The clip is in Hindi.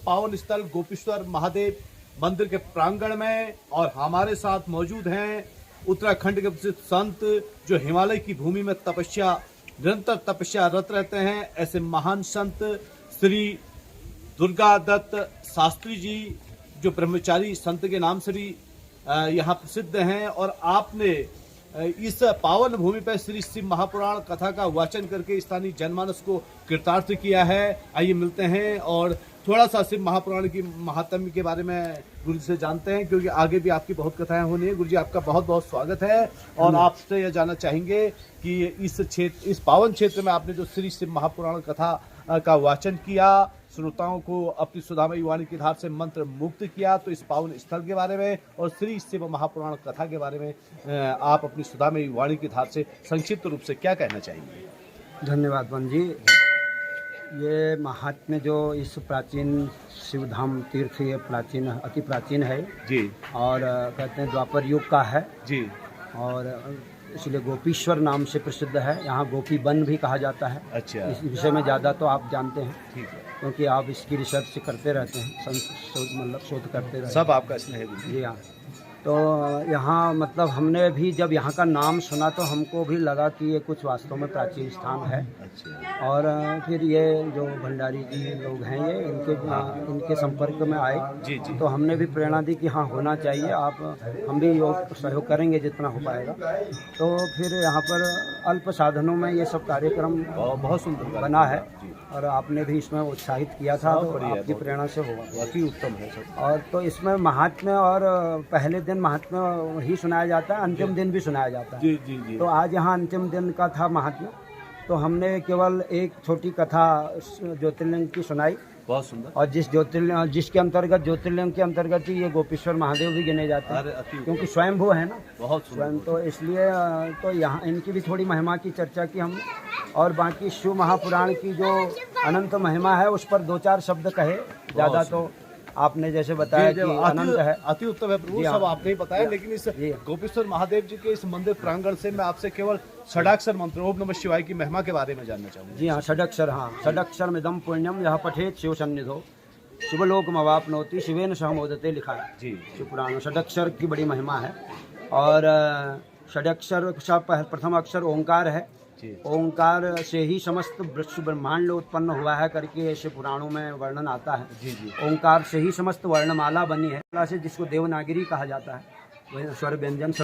पावन स्थल गोपेश्वर महादेव मंदिर के प्रांगण में और हमारे साथ मौजूद हैं उत्तराखंड के प्रसिद्ध संत जो हिमालय की भूमि में निरंतर तपस्यारत रहते हैं। ऐसे महान संत श्री दुर्गा दत्त शास्त्री जी जो ब्रह्मचारी संत के नाम से भी यहाँ प्रसिद्ध हैं और आपने इस पावन भूमि पर श्री शिव महापुराण कथा का वाचन करके स्थानीय जनमानस को कृतार्थ किया है। आइए मिलते हैं और थोड़ा सा शिव महापुराण की महात्म्य के बारे में गुरु जी से जानते हैं, क्योंकि आगे भी आपकी बहुत कथाएं होनी है। गुरु जी आपका बहुत बहुत स्वागत है और आपसे यह जानना चाहेंगे कि इस पावन क्षेत्र में आपने जो श्री शिव महापुराण कथा का वाचन किया, श्रोताओं को अपनी सुधामयी वाणी की धार से मंत्र मुक्त किया, तो इस पावन स्थल के बारे में और श्री शिव महापुराण कथा के बारे में आप अपनी सुधामयी वाणी की धार से संक्षिप्त रूप से क्या कहना चाहेंगे? धन्यवाद बन जी। ये महात्म्य जो इस प्राचीन शिवधाम तीर्थ ये प्राचीन अति प्राचीन है जी, और कहते हैं द्वापर युग का है जी, और इसलिए गोपीश्वर नाम से प्रसिद्ध है। यहाँ गोपी वन भी कहा जाता है। अच्छा, इस विषय में ज़्यादा तो आप जानते हैं, ठीक है, क्योंकि आप इसकी रिसर्च करते रहते हैं, शोध करते रहते हैं। सब आपका स्नेह है गुरु जी। जी हाँ। तो यहाँ मतलब हमने भी जब यहाँ का नाम सुना तो हमको भी लगा कि ये कुछ वास्तव में प्राचीन स्थान है। अच्छा, और फिर ये जो भंडारी जी लोग हैं ये इनके संपर्क में आए जी जी, तो हमने भी प्रेरणा दी कि हाँ होना चाहिए, हम भी सहयोग करेंगे जितना हो पाएगा। तो फिर यहाँ पर अल्प साधनों में ये सब कार्यक्रम बहुत सुंदर बना है और आपने भी इसमें उत्साहित किया था, तो आपकी प्रेरणा से होगा। अति उत्तम है सब। और तो इसमें महात्म्य और पहले दिन महात्म्य ही सुनाया जाता है, अंतिम दिन भी सुनाया जाता है। जी जी जी। तो आज यहाँ अंतिम दिन का था महात्म्य, तो हमने केवल एक छोटी कथा ज्योतिर्लिंग की सुनाई। बहुत सुंदर। और जिसके अंतर्गत ज्योतिर्लिंग के अंतर्गत ही ये गोपेश्वर महादेव भी गिने जाते हैं, क्योंकि स्वयंभू है ना। बहुत स्वयं तो इसलिए तो यहाँ इनकी भी थोड़ी महिमा की चर्चा की हमने, और बाकी शिव महापुराण की जो अनंत महिमा है उस पर दो चार शब्द कहे। ज़्यादा तो आपने जैसे बताया कि अनंत है, अति उत्तम है प्रभु, सब आपने ही बताया। लेकिन इस गोपेश्वर महादेव जी के इस मंदिर प्रांगण से मैं आपसे केवल षडाक्षर मंत्र ओम नमः शिवाय की महिमा के बारे में जानना चाहूँगा। जी हाँ, षडाक्षर। हाँ, षडाक्षर मिदम पुण्यम यह पठेत शिव सन्निधो शिवलोकमवाप्नोति शिवेन सह मोदते लिखा है जी शिव पुराण। षडाक्षर की बड़ी महिमा है और षडाक्षर का प्रथम अक्षर ओंकार है। ओंकार से ही समस्त ब्रह्मांड उत्पन्न हुआ है करके शिव पुराणों में वर्णन आता है। जी जी। ओंकार से ही समस्त वर्णमाला बनी है, से जिसको देवनागरी कहा जाता है, वही स्वर व्यंजन